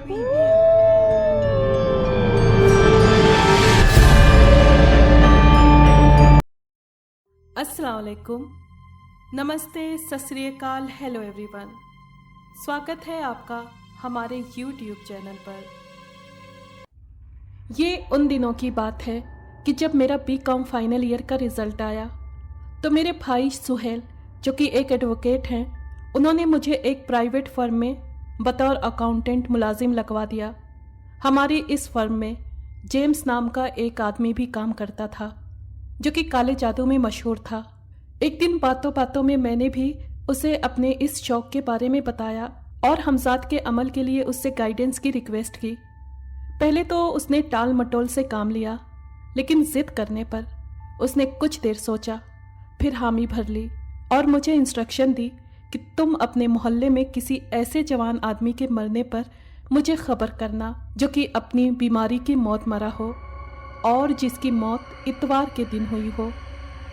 Media. अस्सलाम वालेकुम, नमस्ते, सत श्री अकाल, हेलो एवरीवन। स्वागत है आपका हमारे YouTube चैनल पर। ये उन दिनों की बात है कि जब मेरा बीकॉम फाइनल ईयर का रिज़ल्ट आया तो मेरे भाई सुहेल, जो कि एक एडवोकेट हैं, उन्होंने मुझे एक प्राइवेट फर्म में बतौर अकाउंटेंट मुलाजिम लगवा दिया। हमारी इस फर्म में जेम्स नाम का एक आदमी भी काम करता था, जो कि काले जादू में मशहूर था। एक दिन बातों बातों में मैंने भी उसे अपने इस शौक के बारे में बताया और हमजाद के अमल के लिए उससे गाइडेंस की रिक्वेस्ट की। पहले तो उसने टाल मटोल से काम लिया, लेकिन जिद करने पर उसने कुछ देर सोचा, फिर हामी भर ली और मुझे इंस्ट्रक्शन दी कि तुम अपने मोहल्ले में किसी ऐसे जवान आदमी के मरने पर मुझे खबर करना जो कि अपनी बीमारी की मौत मरा हो और जिसकी मौत इतवार के दिन हुई हो।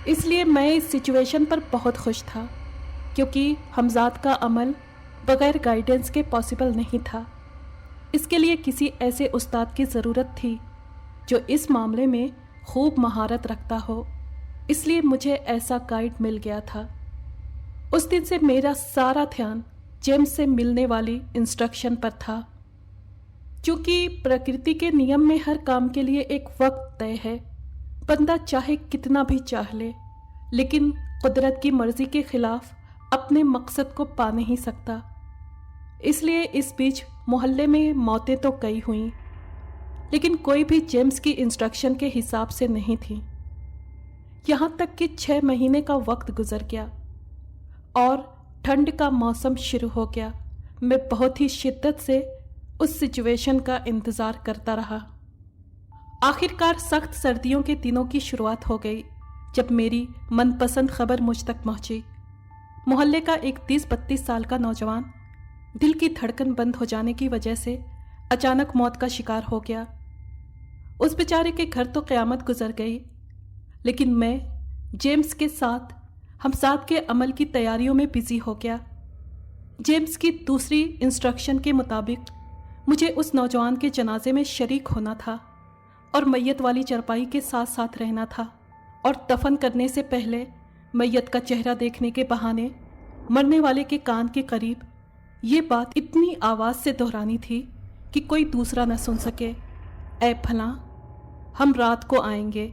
इसलिए मैं इस सिचुएशन पर बहुत खुश था, क्योंकि हमजाद का अमल बग़ैर गाइडेंस के पॉसिबल नहीं था। इसके लिए किसी ऐसे उस्ताद की ज़रूरत थी जो इस मामले में खूब महारत रखता हो। इसलिए मुझे ऐसा गाइड मिल गया था। उस दिन से मेरा सारा ध्यान जेम्स से मिलने वाली इंस्ट्रक्शन पर था। चूँकि प्रकृति के नियम में हर काम के लिए एक वक्त तय है, बंदा चाहे कितना भी चाह ले, लेकिन कुदरत की मर्जी के खिलाफ अपने मकसद को पा नहीं सकता। इसलिए इस बीच मोहल्ले में मौतें तो कई हुईं, लेकिन कोई भी जेम्स की इंस्ट्रक्शन के हिसाब से नहीं थी। यहाँ तक कि 6 महीने का वक्त गुजर गया और ठंड का मौसम शुरू हो गया। मैं बहुत ही शिद्दत से उस सिचुएशन का इंतज़ार करता रहा। आखिरकार सख्त सर्दियों के दिनों की शुरुआत हो गई, जब मेरी मनपसंद खबर मुझ तक पहुंची। मोहल्ले का एक 30-32 साल का नौजवान दिल की धड़कन बंद हो जाने की वजह से अचानक मौत का शिकार हो गया। उस बेचारे के घर तो क़यामत गुजर गई, लेकिन मैं जेम्स के साथ हमसाद के अमल की तैयारियों में बिजी हो गया। जेम्स की दूसरी इंस्ट्रक्शन के मुताबिक मुझे उस नौजवान के जनाजे में शरीक होना था और मैयत वाली चरपाई के साथ साथ रहना था, और दफन करने से पहले मैयत का चेहरा देखने के बहाने मरने वाले के कान के करीब ये बात इतनी आवाज़ से दोहरानी थी कि कोई दूसरा न सुन सके, ऐ फलां, हम रात को आएंगे।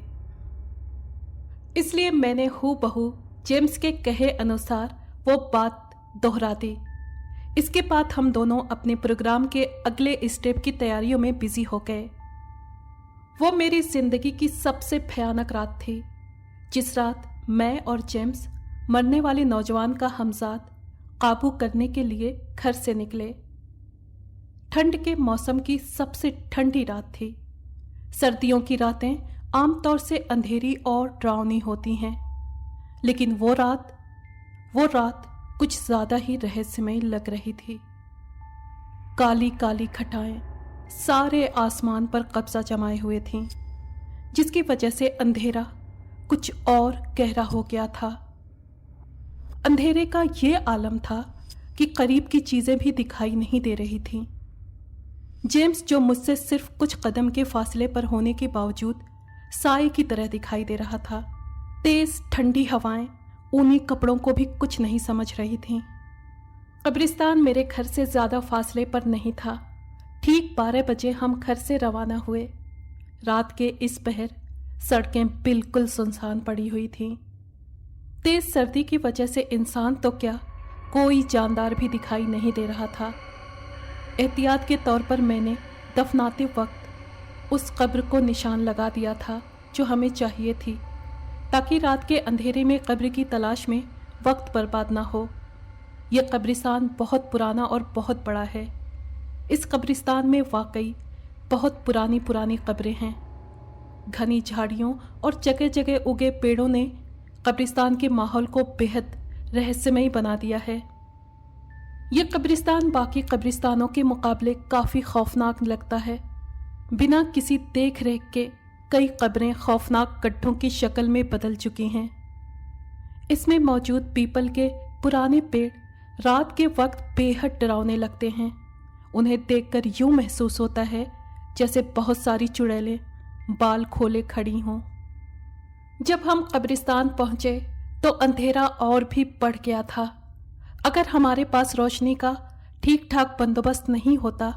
इसलिए मैंने हूबहू जेम्स के कहे अनुसार वो बात दोहरा दी। इसके बाद हम दोनों अपने प्रोग्राम के अगले स्टेप की तैयारियों में बिजी हो गए। वो मेरी ज़िंदगी की सबसे भयानक रात थी, जिस रात मैं और जेम्स मरने वाले नौजवान का हमजाद काबू करने के लिए घर से निकले। ठंड के मौसम की सबसे ठंडी रात थी। सर्दियों की रातें आमतौर से अंधेरी और डरावनी होती हैं, लेकिन वो रात कुछ ज़्यादा ही रहस्यमय लग रही थी। काली काली घटाएं सारे आसमान पर कब्जा जमाए हुए थीं, जिसकी वजह से अंधेरा कुछ और गहरा हो गया था। अंधेरे का ये आलम था कि करीब की चीज़ें भी दिखाई नहीं दे रही थीं। जेम्स, जो मुझसे सिर्फ कुछ कदम के फासले पर होने के बावजूद साए की तरह दिखाई दे रहा था। तेज ठंडी हवाएं ऊनी कपड़ों को भी कुछ नहीं समझ रही थीं। कब्रिस्तान मेरे घर से ज़्यादा फासले पर नहीं था। ठीक 12 बजे हम घर से रवाना हुए। रात के इस पहर सड़कें बिल्कुल सुनसान पड़ी हुई थीं। तेज सर्दी की वजह से इंसान तो क्या, कोई जानदार भी दिखाई नहीं दे रहा था। एहतियात के तौर पर मैंने दफनाते वक्त उस कब्र को निशान लगा दिया था जो हमें चाहिए थी, ताकि रात के अंधेरे में कब्र की तलाश में वक्त बर्बाद ना हो। यह कब्रिस्तान बहुत पुराना और बहुत बड़ा है। इस कब्रिस्तान में वाकई बहुत पुरानी पुरानी कब्रें हैं। घनी झाड़ियों और जगह जगह उगे पेड़ों ने कब्रिस्तान के माहौल को बेहद रहस्यमयी बना दिया है। यह कब्रिस्तान बाकी कब्रिस्तानों के मुकाबले काफ़ी खौफनाक लगता है। बिना किसी देख रेख के कई कब्रें खौफनाक गड्ढों की शक्ल में बदल चुकी हैं। इसमें मौजूद पीपल के पुराने पेड़ रात के वक्त बेहद डरावने लगते हैं उन्हें देखकर यूं महसूस होता है जैसे बहुत सारी चुड़ैलें बाल खोले खड़ी हों। जब हम कब्रिस्तान पहुंचे तो अंधेरा और भी बढ़ गया था। अगर हमारे पास रोशनी का ठीक ठाक बंदोबस्त नहीं होता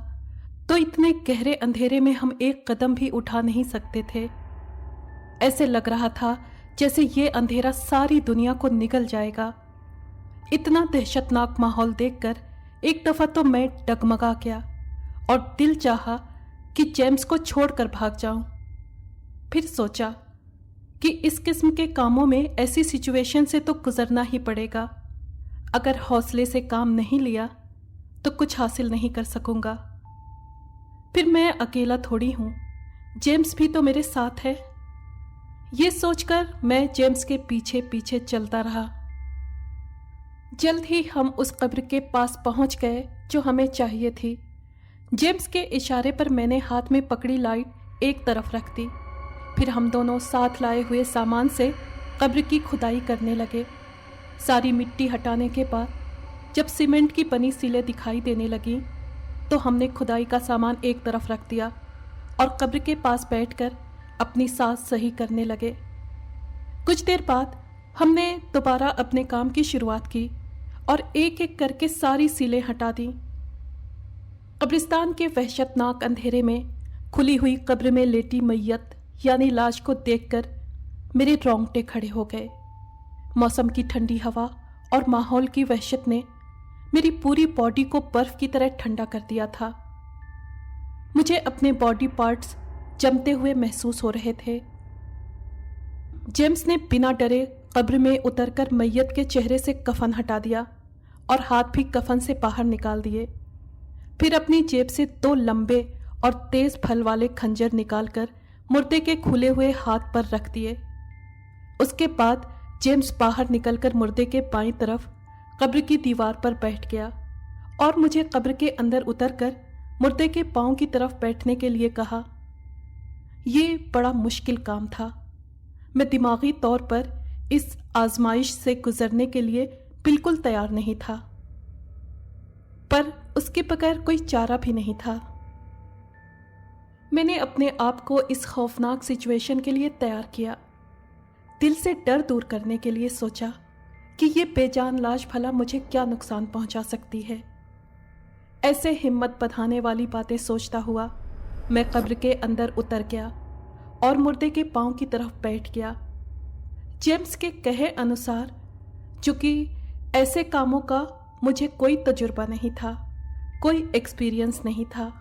तो इतने गहरे अंधेरे में हम एक कदम भी उठा नहीं सकते थे। ऐसे लग रहा था जैसे ये अंधेरा सारी दुनिया को निगल जाएगा। इतना दहशतनाक माहौल देखकर एक दफा तो मैं डगमगा गया और दिल चाहा कि जेम्स को छोड़कर भाग जाऊं। फिर सोचा कि इस किस्म के कामों में ऐसी सिचुएशन से तो गुजरना ही पड़ेगा। अगर हौसले से काम नहीं लिया तो कुछ हासिल नहीं कर सकूंगा। फिर मैं अकेला थोड़ी हूं, जेम्स भी तो मेरे साथ है। ये सोचकर मैं जेम्स के पीछे पीछे चलता रहा। जल्द ही हम उस कब्र के पास पहुंच गए जो हमें चाहिए थी। जेम्स के इशारे पर मैंने हाथ में पकड़ी लाइट एक तरफ रख दी। फिर हम दोनों साथ लाए हुए सामान से कब्र की खुदाई करने लगे। सारी मिट्टी हटाने के बाद जब सीमेंट की बनी सीलें दिखाई देने लगी तो हमने खुदाई का सामान एक तरफ रख दिया और कब्र के पास बैठकर अपनी सांस सही करने लगे। कुछ देर बाद हमने दोबारा अपने काम की शुरुआत की और एक एक करके सारी सीलें हटा दी। कब्रिस्तान के वहशतनाक अंधेरे में खुली हुई कब्र में लेटी मैयत यानी लाश को देखकर मेरे रोंगटे खड़े हो गए। मौसम की ठंडी हवा और माहौल की वहशत ने मेरी पूरी बॉडी को बर्फ की तरह ठंडा कर दिया था। मुझे अपने बॉडी पार्ट्स जमते हुए महसूस हो रहे थे। जेम्स ने बिना डरे कब्र में उतरकर मैयत के चेहरे से कफन हटा दिया और हाथ भी कफन से बाहर निकाल दिए। फिर अपनी जेब से 2 लंबे और तेज फल वाले खंजर निकालकर मुर्दे के खुले हुए हाथ पर रख दिए। उसके बाद जेम्स बाहर निकलकर मुर्दे के बाईं तरफ कब्र की दीवार पर बैठ गया और मुझे कब्र के अंदर उतरकर मुर्दे के पांव की तरफ बैठने के लिए कहा। ये बड़ा मुश्किल काम था। मैं दिमागी तौर पर इस आजमाइश से गुजरने के लिए बिल्कुल तैयार नहीं था, पर उसके बगैर कोई चारा भी नहीं था। मैंने अपने आप को इस खौफनाक सिचुएशन के लिए तैयार किया। दिल से डर दूर करने के लिए सोचा कि ये बेजान लाश भला मुझे क्या नुकसान पहुंचा सकती है। ऐसे हिम्मत बंधाने वाली बातें सोचता हुआ मैं कब्र के अंदर उतर गया और मुर्दे के पांव की तरफ बैठ गया। जेम्स के कहे अनुसार चूंकि ऐसे कामों का मुझे कोई तजुर्बा नहीं था, कोई एक्सपीरियंस नहीं था,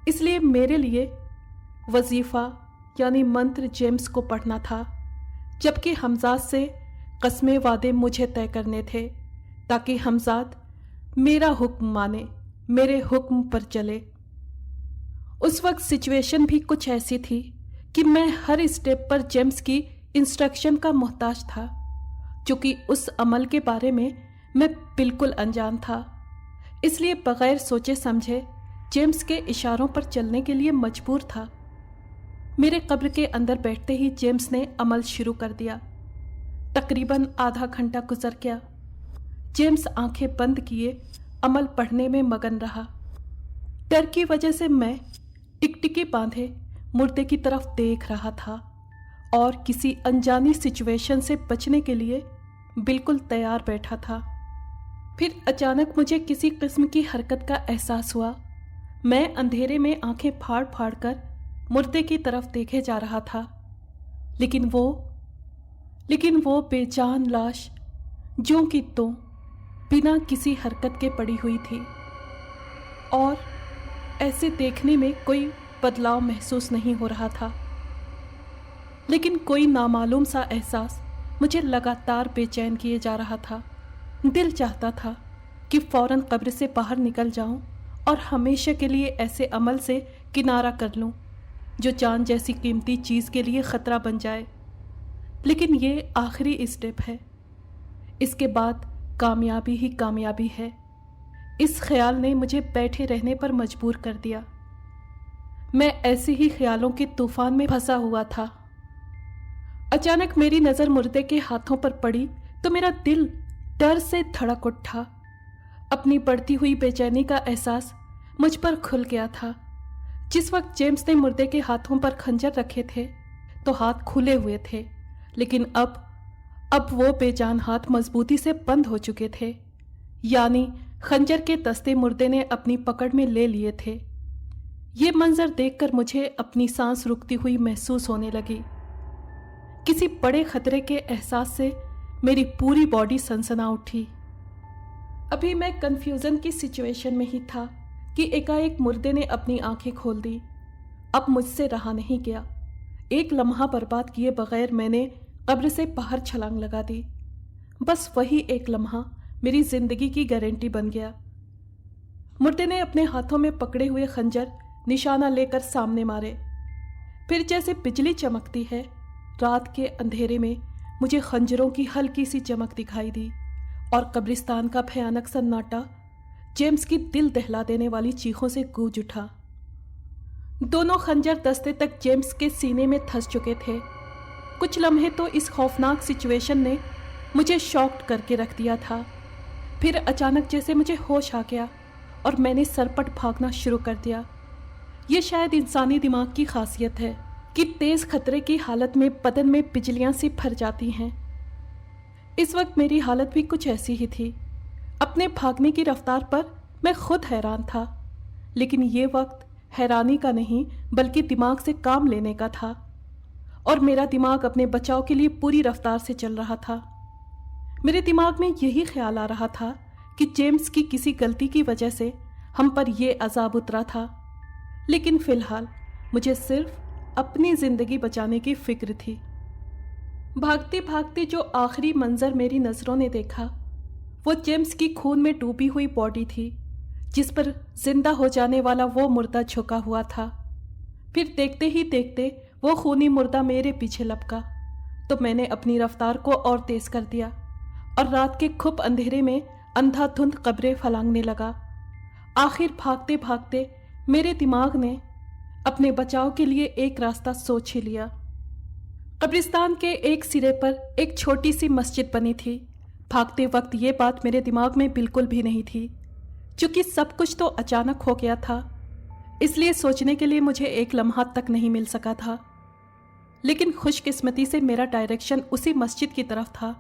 इसलिए मेरे लिए वजीफ़ा यानी मंत्र जेम्स को पढ़ना था, जबकि हमजाद से कस्में वादे मुझे तय करने थे ताकि हमजाद मेरा हुक्म माने, मेरे हुक्म पर चले। उस वक्त सिचुएशन भी कुछ ऐसी थी कि मैं हर स्टेप पर जेम्स की इंस्ट्रक्शन का मोहताज था, क्योंकि उस अमल के बारे में मैं बिल्कुल अनजान था। इसलिए बगैर सोचे समझे जेम्स के इशारों पर चलने के लिए मजबूर था। मेरे कब्र के अंदर बैठते ही जेम्स ने अमल शुरू कर दिया। तकरीबन आधा घंटा गुजर गया। जेम्स आंखें बंद किए अमल पढ़ने में मगन रहा। डर की वजह से मैं टिकटिकी बांधे मुर्दे की तरफ देख रहा था और किसी अनजानी सिचुएशन से बचने के लिए बिल्कुल तैयार बैठा था। फिर अचानक मुझे किसी किस्म की हरकत का एहसास हुआ। मैं अंधेरे में आंखें फाड़ फाड़ कर मुर्दे की तरफ देखे जा रहा था, लेकिन वो बेजान लाश ज्यों की त्यों बिना किसी हरकत के पड़ी हुई थी और ऐसे देखने में कोई बदलाव महसूस नहीं हो रहा था। लेकिन कोई नामालूम सा एहसास मुझे लगातार बेचैन किए जा रहा था। दिल चाहता था कि फौरन कब्र से बाहर निकल जाऊं और हमेशा के लिए ऐसे अमल से किनारा कर लूं जो जान जैसी कीमती चीज़ के लिए ख़तरा बन जाए। लेकिन ये आखिरी स्टेप है, इसके बाद कामयाबी ही कामयाबी है। इस ख्याल ने मुझे बैठे रहने पर मजबूर कर दिया। मैं ऐसे ही ख्यालों के तूफान में फंसा हुआ था। अचानक मेरी नज़र मुर्दे के हाथों पर पड़ी तो मेरा दिल डर से धड़क उठा। अपनी बढ़ती हुई बेचैनी का एहसास मुझ पर खुल गया था। जिस वक्त जेम्स ने मुर्दे के हाथों पर खंजर रखे थे तो हाथ खुले हुए थे, लेकिन अब वो बेजान हाथ मजबूती से बंद हो चुके थे, यानी खंजर के दस्ते मुर्दे ने अपनी पकड़ में ले लिए थे। ये मंजर देखकर मुझे अपनी सांस रुकती हुई महसूस होने लगी। किसी बड़े खतरे के एहसास से मेरी पूरी बॉडी सनसना उठी। अभी मैं कंफ्यूजन की सिचुएशन में ही था कि एकाएक मुर्दे ने अपनी आंखें खोल दी। अब मुझसे रहा नहीं गया। एक लम्हा बर्बाद किए बगैर मैंने कब्र से बाहर छलांग लगा दी। बस वही एक लम्हा मेरी जिंदगी की गारंटी बन गया। मुर्दे ने अपने हाथों में पकड़े हुए खंजर निशाना लेकर सामने मारे। फिर जैसे बिजली चमकती है, रात के अंधेरे में मुझे खंजरों की हल्की सी चमक दिखाई दी और कब्रिस्तान का भयानक सन्नाटा जेम्स की दिल दहला देने वाली चीखों से गूंज उठा। दोनों खंजर दस्ते तक जेम्स के सीने में धंस चुके थे। कुछ लम्हे तो इस खौफनाक सिचुएशन ने मुझे शॉक्ड करके रख दिया था। फिर अचानक जैसे मुझे होश आ गया और मैंने सरपट भागना शुरू कर दिया। ये शायद इंसानी दिमाग की खासियत है कि तेज खतरे की हालत में बदन में बिजलियां सी भर जाती हैं। इस वक्त मेरी हालत भी कुछ ऐसी ही थी। अपने भागने की रफ्तार पर मैं खुद हैरान था, लेकिन ये वक्त हैरानी का नहीं बल्कि दिमाग से काम लेने का था, और मेरा दिमाग अपने बचाव के लिए पूरी रफ्तार से चल रहा था। मेरे दिमाग में यही ख्याल आ रहा था कि जेम्स की किसी गलती की वजह से हम पर यह अजाब उतरा था, लेकिन फिलहाल मुझे सिर्फ अपनी जिंदगी बचाने की फिक्र थी। भागते भागते जो आखिरी मंजर मेरी नजरों ने देखा वो जेम्स की खून में डूबी हुई बॉडी थी, जिस पर जिंदा हो जाने वाला वो मुर्दा झुका हुआ था। फिर देखते ही देखते वो खूनी मुर्दा मेरे पीछे लपका तो मैंने अपनी रफ्तार को और तेज कर दिया और रात के खुब अंधेरे में अंधाधुंध कब्रें फलांगने लगा। आखिर भागते भागते मेरे दिमाग ने अपने बचाव के लिए एक रास्ता सोच ही लिया। कब्रिस्तान के एक सिरे पर एक छोटी सी मस्जिद बनी थी। भागते वक्त ये बात मेरे दिमाग में बिल्कुल भी नहीं थी, क्योंकि सब कुछ तो अचानक हो गया था, इसलिए सोचने के लिए मुझे एक लम्हा तक नहीं मिल सका था। लेकिन खुशकिस्मती से मेरा डायरेक्शन उसी मस्जिद की तरफ था।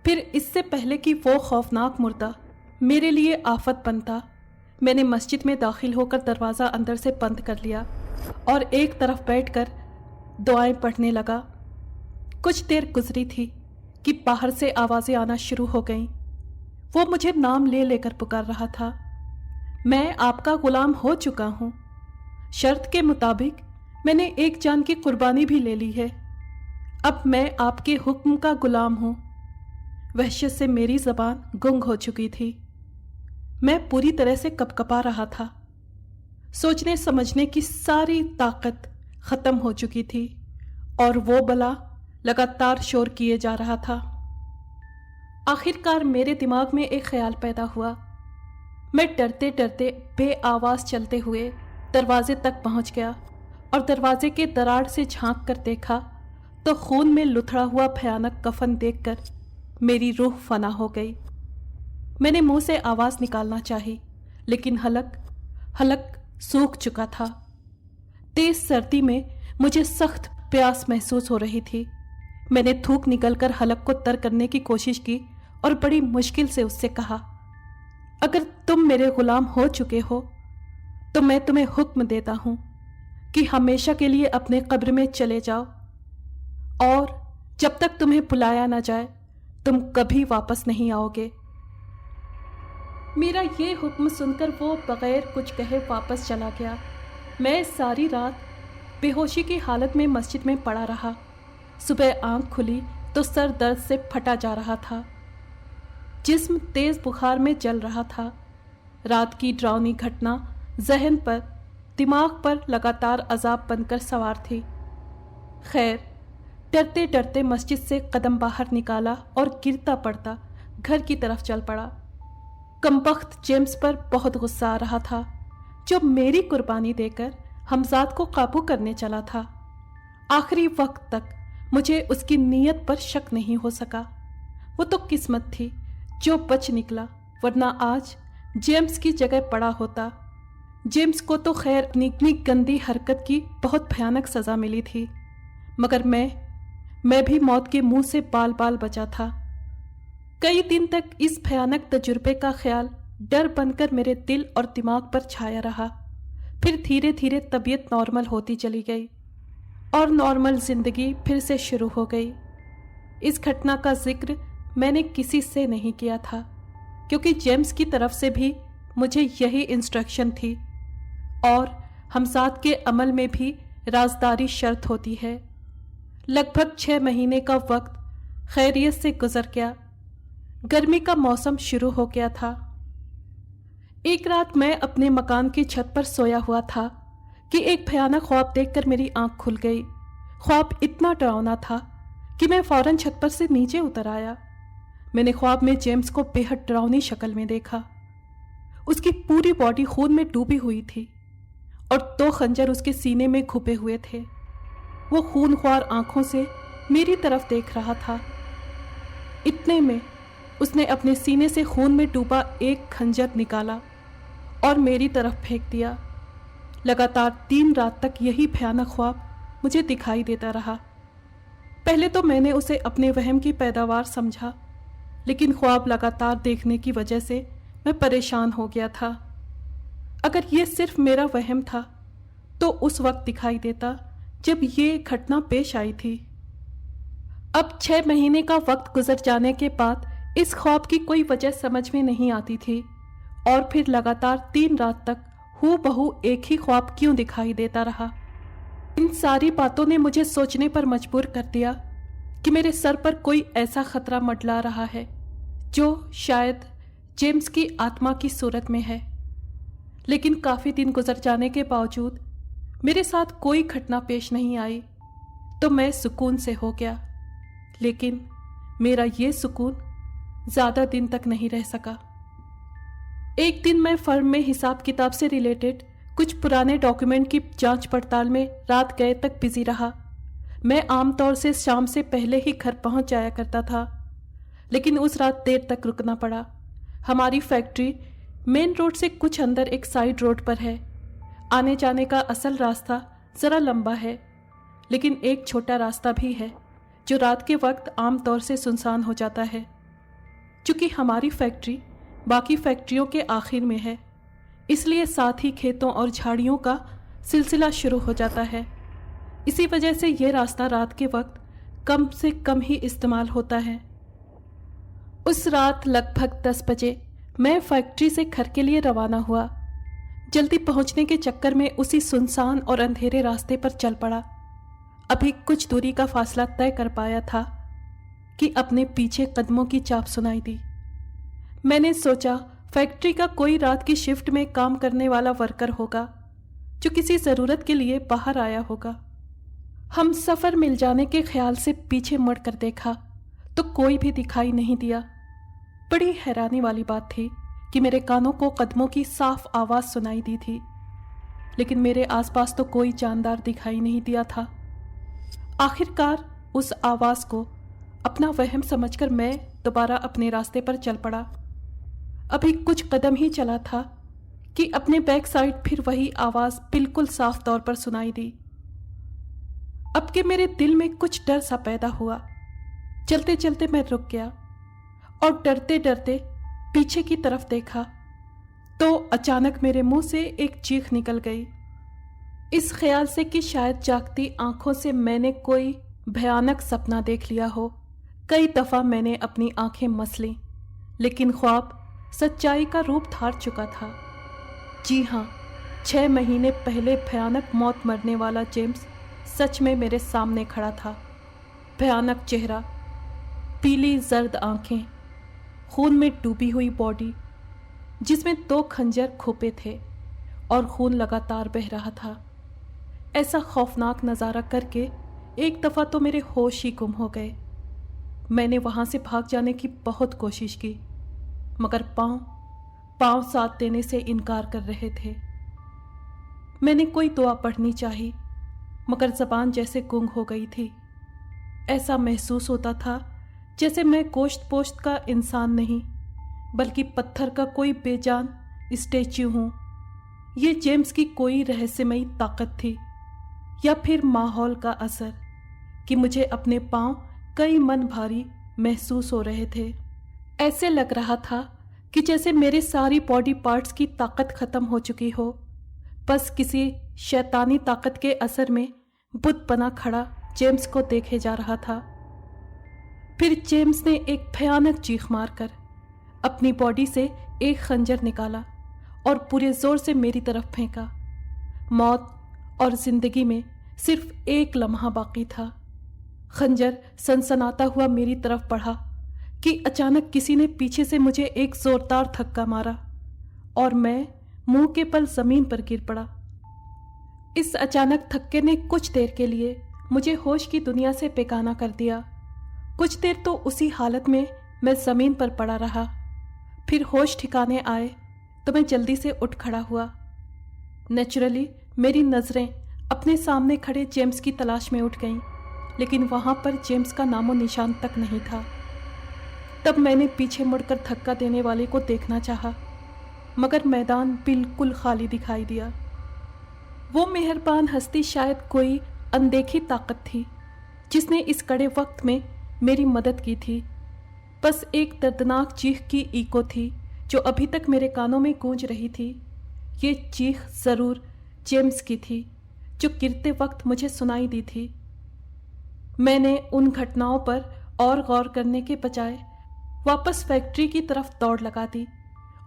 फिर इससे पहले कि वो खौफनाक मुर्दा मेरे लिए आफत बनता, मैंने मस्जिद में दाखिल होकर दरवाज़ा अंदर से बंद कर लिया और एक तरफ बैठकर दुआएं पढ़ने लगा। कुछ देर गुजरी थी कि बाहर से आवाज़ें आना शुरू हो गईं। वो मुझे नाम ले लेकर पुकार रहा था। मैं आपका गुलाम हो चुका हूँ। शर्त के मुताबिक मैंने एक जान की कुर्बानी भी ले ली है। अब मैं आपके हुक्म का गुलाम हूँ। वहशत से मेरी ज़बान गुंग हो चुकी थी। मैं पूरी तरह से कपकपा रहा था। सोचने समझने की सारी ताकत खत्म हो चुकी थी और वो बला लगातार शोर किए जा रहा था। आखिरकार मेरे दिमाग में एक ख्याल पैदा हुआ। मैं डरते डरते बेआवाज चलते हुए दरवाजे तक पहुंच गया और दरवाजे के दरार से झांक कर देखा तो खून में लुथड़ा हुआ भयानक कफन देखकर मेरी रूह फना हो गई। मैंने मुंह से आवाज निकालना चाही, लेकिन हलक सूख चुका था। तेज सर्दी में मुझे सख्त प्यास महसूस हो रही थी। मैंने थूक निकलकर हलक को तर करने की कोशिश की और बड़ी मुश्किल से उससे कहा, अगर तुम मेरे गुलाम हो चुके हो तो मैं तुम्हें हुक्म देता हूं कि हमेशा के लिए अपने कब्र में चले जाओ और जब तक तुम्हें बुलाया ना जाए तुम कभी वापस नहीं आओगे। मेरा ये हुक्म सुनकर वो बगैर कुछ कहे वापस चला गया। मैं सारी रात बेहोशी की हालत में मस्जिद में पड़ा रहा। सुबह आंख खुली तो सर दर्द से फटा जा रहा था। जिस्म तेज बुखार में जल रहा था। रात की डरावनी घटना जहन पर, दिमाग पर लगातार अजाब बनकर सवार थी। खैर, डरते डरते मस्जिद से कदम बाहर निकाला और गिरता पड़ता घर की तरफ चल पड़ा। कमबख्त जेम्स पर बहुत गुस्सा आ रहा था, जो मेरी कुर्बानी देकर हमजाद को काबू करने चला था। आखिरी वक्त तक मुझे उसकी नीयत पर शक नहीं हो सका। वो तो किस्मत थी जो बच निकला, वरना आज जेम्स की जगह पड़ा होता जेम्स को तो खैर अपनी गंदी हरकत की बहुत भयानक सजा मिली थी, मगर मैं भी मौत के मुंह से बाल बाल बचा था। कई दिन तक इस भयानक तजुर्बे का ख्याल डर बनकर मेरे दिल और दिमाग पर छाया रहा। फिर धीरे धीरे तबीयत नॉर्मल होती चली गई और नॉर्मल जिंदगी फिर से शुरू हो गई। इस घटना का जिक्र मैंने किसी से नहीं किया था, क्योंकि जेम्स की तरफ से भी मुझे यही इंस्ट्रक्शन थी और हमसाद के अमल में भी राजदारी शर्त होती है। लगभग 6 महीने का वक्त खैरियत से गुजर गया। गर्मी का मौसम शुरू हो गया था। एक रात मैं अपने मकान की छत पर सोया हुआ था कि एक भयानक ख्वाब देखकर मेरी आंख खुल गई। ख्वाब इतना डरावना था कि मैं फौरन छत पर से नीचे उतर आया। मैंने ख्वाब में जेम्स को बेहद डरावनी शक्ल में देखा। उसकी पूरी बॉडी खून में डूबी हुई थी और 2 खंजर उसके सीने में घुपे हुए थे। वो खूनख्वार आंखों से मेरी तरफ देख रहा था। इतने में उसने अपने सीने से खून में डूबा एक खंजर निकाला और मेरी तरफ फेंक दिया। लगातार 3 रात तक यही भयानक ख्वाब मुझे दिखाई देता रहा। पहले तो मैंने उसे अपने वहम की पैदावार समझा, लेकिन ख्वाब लगातार देखने की वजह से मैं परेशान हो गया था। अगर ये सिर्फ मेरा वहम था तो उस वक्त दिखाई देता जब ये घटना पेश आई थी। अब 6 महीने का वक्त गुजर जाने के बाद इस ख्वाब की कोई वजह समझ में नहीं आती थी और फिर लगातार 3 रात तक हूबहू एक ही ख्वाब क्यों दिखाई देता रहा। इन सारी बातों ने मुझे सोचने पर मजबूर कर दिया कि मेरे सर पर कोई ऐसा खतरा मंडरा रहा है जो शायद जेम्स की आत्मा की सूरत में है। लेकिन काफी दिन गुजर जाने के बावजूद मेरे साथ कोई घटना पेश नहीं आई, तो मैं सुकून से हो गया। लेकिन मेरा ये सुकून ज्यादा दिन तक नहीं रह सका। एक दिन मैं फर्म में हिसाब किताब से रिलेटेड कुछ पुराने डॉक्यूमेंट की जांच पड़ताल में रात गए तक बिजी रहा। मैं आमतौर से शाम से पहले ही घर पहुंच जाया करता था, लेकिन उस रात देर तक रुकना पड़ा। हमारी फैक्ट्री मेन रोड से कुछ अंदर एक साइड रोड पर है। आने जाने का असल रास्ता जरा लंबा है, लेकिन एक छोटा रास्ता भी है जो रात के वक्त आमतौर से सुनसान हो जाता है। चूंकि हमारी फैक्ट्री बाकी फैक्ट्रियों के आखिर में है, इसलिए साथ ही खेतों और झाड़ियों का सिलसिला शुरू हो जाता है। इसी वजह से यह रास्ता रात के वक्त कम से कम ही इस्तेमाल होता है। उस रात लगभग 10 बजे मैं फैक्ट्री से घर के लिए रवाना हुआ। जल्दी पहुंचने के चक्कर में उसी सुनसान और अंधेरे रास्ते पर चल पड़ा। अभी कुछ दूरी का फासला तय कर पाया था कि अपने पीछे कदमों की चाप सुनाई दी। मैंने सोचा फैक्ट्री का कोई रात की शिफ्ट में काम करने वाला वर्कर होगा जो किसी जरूरत के लिए बाहर आया होगा। हम सफर मिल जाने के ख्याल से पीछे मुड़कर देखा तो कोई भी दिखाई नहीं दिया। बड़ी हैरानी वाली बात थी कि मेरे कानों को कदमों की साफ आवाज सुनाई दी थी, लेकिन मेरे आसपास तो कोई जानदार दिखाई नहीं दिया था। आखिरकार उस आवाज को अपना वहम समझकर मैं दोबारा अपने रास्ते पर चल पड़ा। अभी कुछ कदम ही चला था कि अपने बैक साइड फिर वही आवाज बिल्कुल साफ तौर पर सुनाई दी। अब के मेरे दिल में कुछ डर सा पैदा हुआ। चलते चलते मैं रुक गया और डरते डरते पीछे की तरफ देखा तो अचानक मेरे मुंह से एक चीख निकल गई, इस ख्याल से कि शायद जागती आंखों से मैंने कोई भयानक सपना देख लिया हो। कई दफा मैंने अपनी आंखें मस लीं, लेकिन ख्वाब सच्चाई का रूप धार चुका था। जी हाँ, 6 महीने पहले भयानक मौत मरने वाला जेम्स सच में मेरे सामने खड़ा था। भयानक चेहरा, पीली जर्द आंखें, खून में डूबी हुई बॉडी जिसमें 2 खंजर खोपे थे और खून लगातार बह रहा था। ऐसा खौफनाक नज़ारा करके एक दफ़ा तो मेरे होश ही गुम हो गए। मैंने वहाँ से भाग जाने की बहुत कोशिश की, मगर पाँव साथ देने से इनकार कर रहे थे। मैंने कोई दुआ पढ़नी चाही, मगर ज़बान जैसे गुंग हो गई थी। ऐसा महसूस होता था जैसे मैं गोश्त पोश्त का इंसान नहीं, बल्कि पत्थर का कोई बेजान स्टैच्यू हूँ। یہ جیمز کی کوئی رہسیمئی طاقت تھی یا پھر ماحول کا اثر کہ مجھے اپنے پاؤں کئی من بھاری محسوس ہو رہے تھے۔ ایسے لگ رہا تھا کہ جیسے میرے ساری باڈی پارٹس کی طاقت ختم ہو چکی ہو، بس کسی شیطانی طاقت کے اثر میں بت بنا کھڑا جیمز کو دیکھے جا رہا تھا۔ پھر جیمز نے ایک بھیانک چیخ مار کر اپنی باڈی سے ایک خنجر نکالا اور پورے زور سے میری طرف پھینکا۔ موت اور زندگی میں صرف ایک لمحہ باقی تھا۔ خنجر سنسناتا ہوا میری طرف بڑھا کہ اچانک کسی نے پیچھے سے مجھے ایک زوردار دھکا مارا اور میں منہ کے بل زمین پر گر پڑا۔ اس اچانک دھکے نے کچھ دیر کے لیے مجھے ہوش کی دنیا سے بیگانہ کر دیا۔ کچھ دیر تو اسی حالت میں میں زمین پر پڑا رہا، پھر ہوش ٹھکانے آئے تو میں جلدی سے اٹھ کھڑا ہوا۔ نیچرلی میری نظریں اپنے سامنے کھڑے جیمز کی تلاش میں اٹھ گئیں، لیکن وہاں پر جیمز کا نام و نشان تک نہیں تھا۔ تب میں نے پیچھے مڑ کر دھکا دینے والے کو دیکھنا چاہا، مگر میدان بالکل خالی دکھائی دیا۔ وہ مہربان ہستی شاید کوئی اندیکھی طاقت تھی جس نے اس کڑے وقت میں میری مدد کی تھی۔ بس ایک دردناک چیخ کی ایکو تھی جو ابھی تک میرے کانوں میں گونج رہی تھی۔ یہ چیخ ضرور جیمز کی تھی جو گرتے وقت مجھے سنائی دی تھی۔ میں نے ان گھٹناؤں پر اور غور کرنے کے بجائے واپس فیکٹری کی طرف دوڑ لگا دی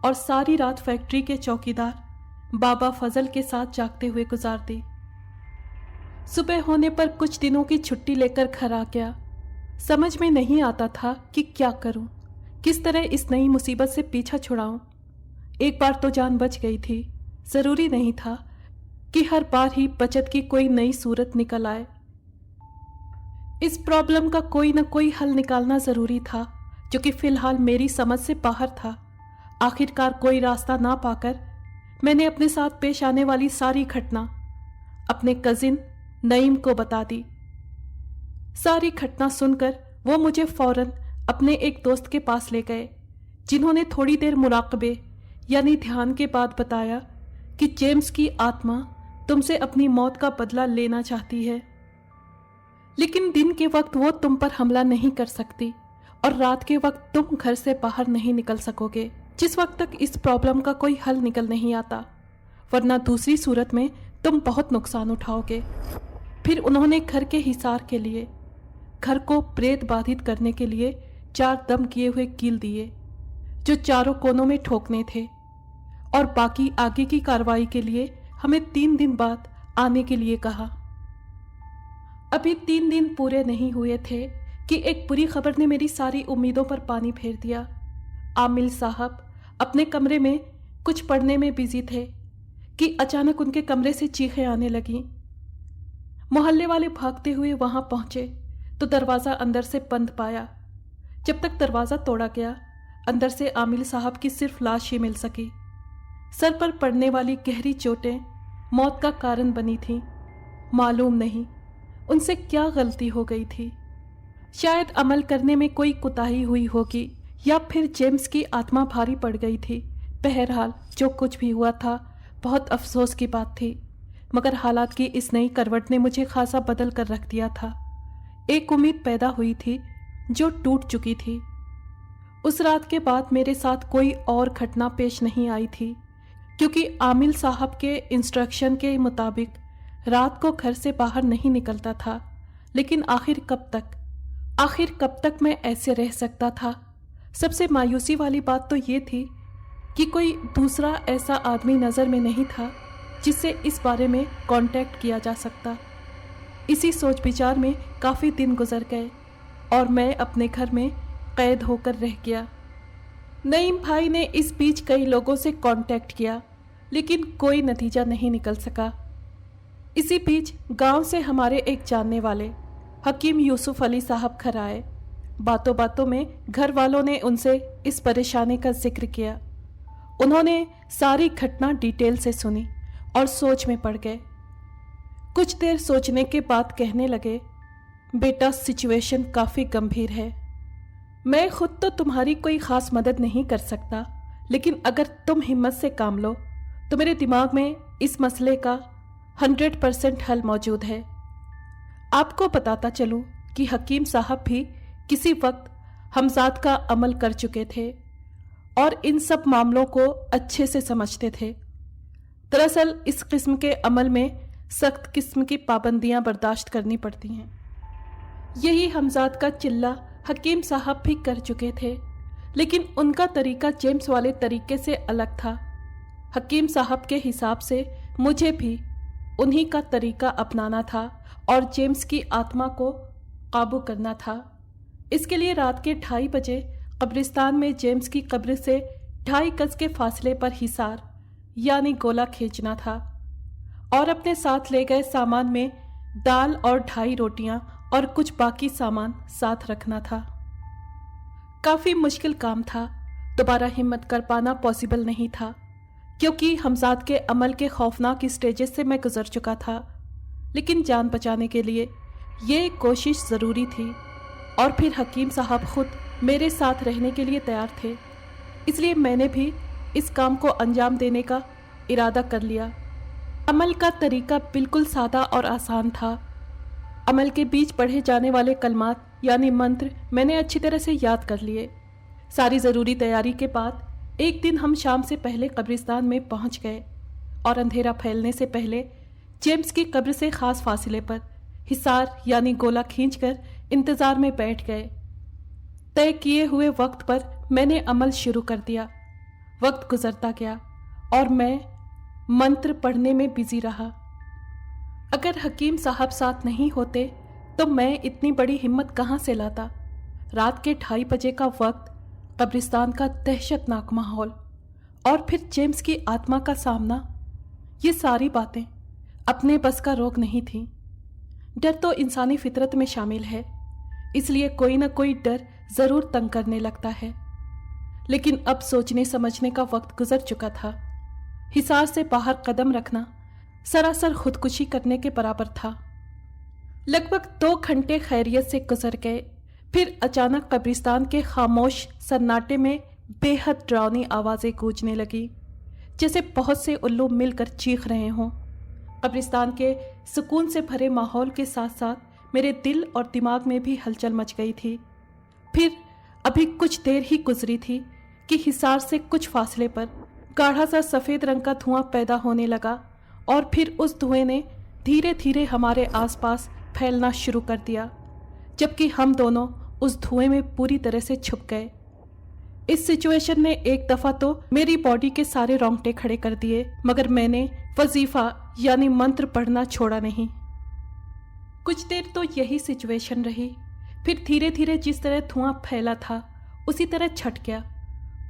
اور ساری رات فیکٹری کے چوکیدار بابا فضل کے ساتھ جاگتے ہوئے گزار دی۔ صبح ہونے پر کچھ دنوں کی چھٹی لے کر گھر آ گیا۔ سمجھ میں نہیں آتا تھا کہ کیا کروں، کس طرح اس نئی مصیبت سے پیچھا چھڑاؤں۔ ایک بار تو جان بچ گئی تھی، ضروری نہیں تھا کہ ہر بار ہی بچت کی کوئی نئی صورت نکل آئے۔ اس پرابلم کا کوئی نہ کوئی حل نکالنا ضروری تھا جو کہ فی الحال میری سمجھ سے باہر تھا۔ آخر کار کوئی راستہ نہ پا کر میں نے اپنے ساتھ پیش آنے والی ساری گھٹنا اپنے کزن نعیم کو بتا دی۔ ساری گھٹنا سن کر وہ مجھے فوراً اپنے ایک دوست کے پاس لے گئے، جنہوں نے تھوڑی دیر مراقبے یعنی دھیان کے بعد بتایا کہ جیمز کی آتما تم سے اپنی موت کا بدلہ لینا چاہتی ہے، لیکن دن کے وقت وہ تم پر حملہ نہیں کر سکتی اور رات کے وقت تم گھر سے باہر نہیں نکل سکو گے جس وقت تک اس پرابلم کا کوئی حل نکل نہیں آتا، ورنہ دوسری صورت میں تم بہت نقصان اٹھاؤ گے۔ پھر انہوں نے گھر کے حصار کے لیے گھر کو پریت بادھت کرنے کے لیے 4 دم کیے ہوئے کیل دیے جو چاروں کونوں میں ٹھوکنے تھے، اور باقی آگے کی کارروائی کے لیے ہمیں 3 دن بعد آنے کے لیے کہا۔ ابھی 3 دن پورے نہیں ہوئے تھے کہ ایک بری خبر نے میری ساری امیدوں پر پانی پھیر دیا۔ عامل صاحب اپنے کمرے میں کچھ پڑھنے میں بزی تھے کہ اچانک ان کے کمرے سے چیخیں آنے لگیں۔ محلے والے بھاگتے ہوئے وہاں پہنچے تو دروازہ اندر سے بند پایا۔ جب تک دروازہ توڑا گیا، اندر سے عامل صاحب کی صرف لاش ہی مل سکی۔ سر پر پڑنے والی گہری چوٹیں موت کا کارن بنی تھیں۔ معلوم نہیں ان سے کیا غلطی ہو گئی تھی، شاید عمل کرنے میں کوئی کوتاہی ہوئی ہوگی یا پھر جیمز کی آتما بھاری پڑ گئی تھی۔ بہرحال جو کچھ بھی ہوا تھا بہت افسوس کی بات تھی، مگر حالات کی اس نئی کروٹ نے مجھے خاصا بدل کر رکھ دیا تھا۔ ایک امید پیدا ہوئی تھی جو ٹوٹ چکی تھی۔ اس رات کے بعد میرے ساتھ کوئی اور گھٹنا پیش نہیں آئی تھی، کیونکہ عامل صاحب کے انسٹرکشن کے مطابق رات کو گھر سے باہر نہیں نکلتا تھا۔ لیکن آخر کب تک میں ایسے رہ سکتا تھا؟ سب سے مایوسی والی بات تو یہ تھی کہ کوئی دوسرا ایسا آدمی نظر میں نہیں تھا جس سے اس بارے میں کانٹیکٹ کیا جا سکتا۔ اسی سوچ بچار میں کافی دن گزر گئے اور میں اپنے گھر میں قید ہو کر رہ گیا۔ نعیم بھائی نے اس بیچ کئی لوگوں سے کانٹیکٹ کیا، لیکن کوئی نتیجہ نہیں نکل سکا۔ اسی بیچ گاؤں سے ہمارے ایک جاننے والے حکیم یوسف علی صاحب گھر آئے۔ باتوں باتوں میں گھر والوں نے ان سے اس پریشانی کا ذکر کیا۔ انہوں نے ساری گھٹنا ڈیٹیل سے سنی اور سوچ میں پڑ گئے۔ کچھ دیر سوچنے کے بعد کہنے لگے، بیٹا سچویشن کافی گمبھیر ہے۔ میں خود تو تمہاری کوئی خاص مدد نہیں کر سکتا، لیکن اگر تم ہمت سے کام لو تو میرے دماغ میں اس مسئلے کا 100% حل موجود ہے۔ آپ کو بتاتا چلوں کہ حکیم صاحب بھی کسی وقت حمزاد کا عمل کر چکے تھے اور ان سب معاملوں کو اچھے سے سمجھتے تھے۔ دراصل اس قسم کے عمل میں سخت قسم کی پابندیاں برداشت کرنی پڑتی ہیں۔ یہی حمزاد کا چلہ حکیم صاحب بھی کر چکے تھے، لیکن ان کا طریقہ جیمز والے طریقے سے الگ تھا۔ حکیم صاحب کے حساب سے مجھے بھی انہی کا طریقہ اپنانا تھا اور جیمز کی آتما کو قابو کرنا تھا۔ اس کے لیے رات کے 2:30 بجے قبرستان میں جیمز کی قبر سے 2.5 گز کے فاصلے پر حصار یعنی گولا کھینچنا تھا اور اپنے ساتھ لے گئے سامان میں دال اور 2.5 روٹیاں اور کچھ باقی سامان ساتھ رکھنا تھا۔ کافی مشکل کام تھا، دوبارہ ہمت کر پانا پاسبل نہیں تھا، کیونکہ حمزاد کے عمل کے خوفناک اسٹیجز سے میں گزر چکا تھا، لیکن جان بچانے کے لیے یہ کوشش ضروری تھی، اور پھر حکیم صاحب خود میرے ساتھ رہنے کے لیے تیار تھے، اس لیے میں نے بھی اس کام کو انجام دینے کا ارادہ کر لیا۔ عمل کا طریقہ بالکل سادہ اور آسان تھا۔ عمل کے بیچ پڑھے جانے والے کلمات یعنی منتر میں نے اچھی طرح سے یاد کر لیے۔ ساری ضروری تیاری کے بعد ایک دن ہم شام سے پہلے قبرستان میں پہنچ گئے اور اندھیرا پھیلنے سے پہلے جیمز کی قبر سے خاص فاصلے پر حصار یعنی گولا کھینچ کر انتظار میں بیٹھ گئے۔ طے کیے ہوئے وقت پر میں نے عمل شروع کر دیا۔ وقت گزرتا گیا اور میں منتر پڑھنے میں بزی رہا۔ اگر حکیم صاحب ساتھ نہیں ہوتے تو میں اتنی بڑی ہمت کہاں سے لاتا؟ رات کے 2:30 بجے کا وقت، قبرستان کا دہشت ناک ماحول اور پھر جیمز کی آتما کا سامنا، یہ ساری باتیں اپنے بس کا روگ نہیں تھیں۔ ڈر تو انسانی فطرت میں شامل ہے، اس لیے کوئی نہ کوئی ڈر ضرور تنگ کرنے لگتا ہے، لیکن اب سوچنے سمجھنے کا وقت گزر چکا تھا۔ حصار سے باہر قدم رکھنا سراسر خودکشی کرنے کے برابر تھا۔ لگ بھگ 2 گھنٹے خیریت سے گزر گئے، پھر اچانک قبرستان کے خاموش سناٹے میں بے حد ڈراؤنی آوازیں گونجنے لگی، جیسے بہت سے الو مل کر چیخ رہے ہوں۔ قبرستان کے سکون سے بھرے ماحول کے ساتھ ساتھ میرے دل اور دماغ میں بھی ہلچل مچ گئی تھی۔ پھر ابھی کچھ دیر ہی گزری تھی کہ حصار سے کچھ فاصلے پر گاڑھا سا سفید رنگ کا دھواں پیدا ہونے لگا، اور پھر اس دھوئیں نے دھیرے دھیرے ہمارے آس پاس پھیلنا شروع کر دیا، جبکہ ہم دونوں اس دھوئیں میں پوری طرح سے چھپ گئے۔ اس سچویشن نے ایک دفعہ تو میری باڈی کے سارے رونگٹے کھڑے کر دیے، مگر میں نے وظیفہ یعنی منتر پڑھنا چھوڑا نہیں۔ کچھ دیر تو یہی سچویشن رہی، پھر دھیرے دھیرے جس طرح دھواں پھیلا تھا اسی طرح چھٹ گیا۔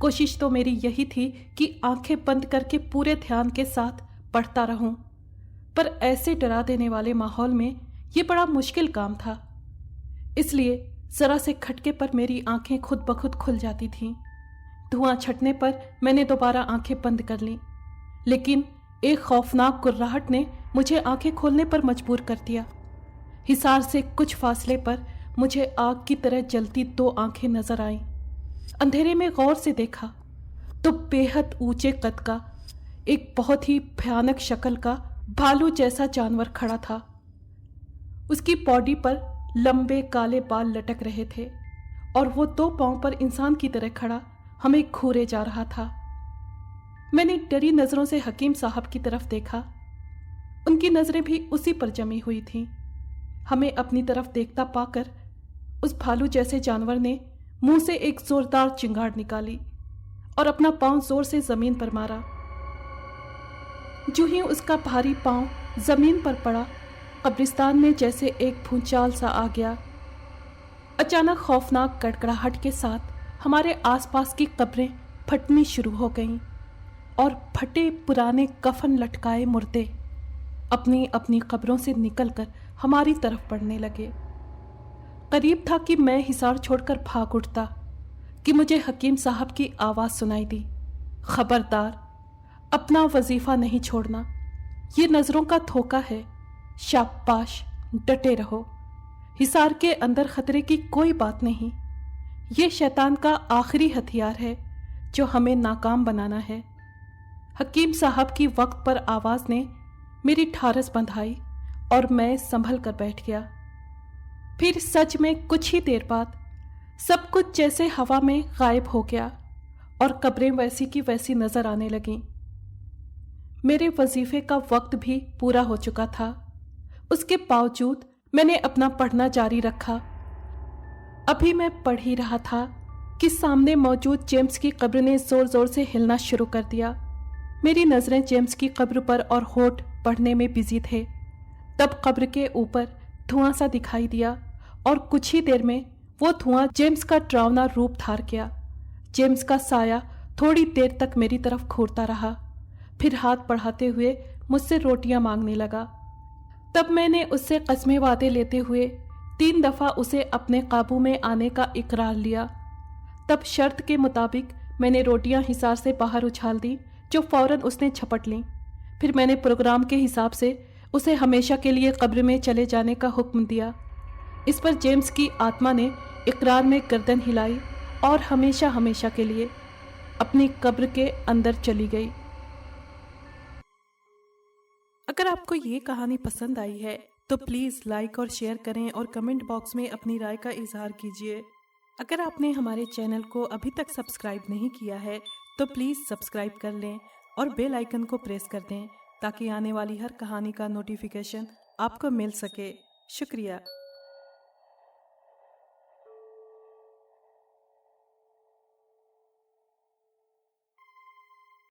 کوشش تو میری یہی تھی کہ آنکھیں بند کر کے پورے دھیان کے ساتھ پڑھتا رہوں، پر ایسے ڈرا دینے والے ماحول میں یہ بڑا مشکل کام تھا، اس لیے ذرا سے کھٹکے پر میری آنکھیں خود بخود کھل جاتی تھیں۔ دھواں چھٹنے پر میں نے دوبارہ آنکھیں بند کر لیں، لیکن ایک خوفناک گرراہٹ نے مجھے آنکھیں کھولنے پر مجبور کر دیا۔ حصار سے کچھ فاصلے پر مجھے آگ کی طرح جلتی 2 آنکھیں نظر آئیں۔ اندھیرے میں غور سے دیکھا تو بے حد اونچے قد کا ایک بہت ہی بھیانک شکل کا بھالو جیسا جانور کھڑا تھا۔ اس کی باڈی پر لمبے کالے بال لٹک رہے تھے اور وہ 2 پاؤں پر انسان کی طرح کھڑا ہمیں گھورے جا رہا تھا۔ میں نے ڈری نظروں سے حکیم صاحب کی طرف دیکھا، ان کی نظریں بھی اسی پر جمی ہوئی تھیں۔ ہمیں اپنی طرف دیکھتا پا کر اس بھالو جیسے جانور نے منہ سے ایک زوردار چنگاڑ نکالی اور اپنا پاؤں زور سے زمین پر مارا۔ جو ہی اس کا بھاری پاؤں زمین پر پڑا، قبرستان میں جیسے ایک بھونچال سا آ گیا۔ اچانک خوفناک کڑکڑاہٹ کے ساتھ ہمارے آس پاس کی قبریں پھٹنی شروع ہو گئیں اور پھٹے پرانے کفن لٹکائے مردے اپنی اپنی قبروں سے نکل کر ہماری طرف بڑھنے لگے۔ قریب تھا کہ میں حصار چھوڑ کر بھاگ اٹھتا کہ مجھے حکیم صاحب کی آواز سنائی دی، خبردار، اپنا وظیفہ نہیں چھوڑنا، یہ نظروں کا دھوکہ ہے، شاباش، ڈٹے رہو، حصار کے اندر خطرے کی کوئی بات نہیں، یہ شیطان کا آخری ہتھیار ہے جو ہمیں ناکام بنانا ہے۔ حکیم صاحب کی وقت پر آواز نے میری ٹھارس بندھائی اور میں سنبھل کر بیٹھ گیا۔ پھر سچ میں کچھ ہی دیر بعد سب کچھ جیسے ہوا میں غائب ہو گیا اور قبریں ویسی کی ویسی نظر آنے لگیں۔ میرے وظیفے کا وقت بھی پورا ہو چکا تھا، اس کے باوجود میں نے اپنا پڑھنا جاری رکھا۔ ابھی میں پڑھ ہی رہا تھا کہ سامنے موجود جیمز کی قبر نے زور زور سے ہلنا شروع کر دیا۔ میری نظریں جیمز کی قبر پر اور ہونٹ پڑھنے میں بزی تھے۔ تب قبر کے اوپر دھواں سا دکھائی دیا اور کچھ ہی دیر میں وہ دھواں جیمز کا ڈراؤنا روپ دھار گیا۔ جیمز کا سایہ تھوڑی دیر تک میری طرف گھورتا رہا، پھر ہاتھ بڑھاتے ہوئے مجھ سے روٹیاں مانگنے لگا۔ تب میں نے اس سے قسمیں وعدے لیتے ہوئے 3 دفعہ اسے اپنے قابو میں آنے کا اقرار لیا۔ تب شرط کے مطابق میں نے روٹیاں حصار سے باہر اچھال دی جو فوراً اس نے جھپٹ لیں۔ پھر میں نے پروگرام کے حساب سے اسے ہمیشہ کے لیے قبر میں چلے جانے کا حکم دیا۔ اس پر جیمز کی آتما نے اقرار میں گردن ہلائی اور ہمیشہ ہمیشہ کے لیے اپنی قبر کے اندر چلی گئی۔ اگر آپ کو یہ کہانی پسند آئی ہے تو پلیز لائک اور شیئر کریں اور کمنٹ باکس میں اپنی رائے کا اظہار کیجیے۔ اگر آپ نے ہمارے چینل کو ابھی تک سبسکرائب نہیں کیا ہے تو پلیز سبسکرائب کر لیں اور بیل آئیکن کو پریس کر دیں تاکہ آنے والی ہر کہانی کا نوٹیفیکیشن آپ کو مل سکے۔ شکریہ۔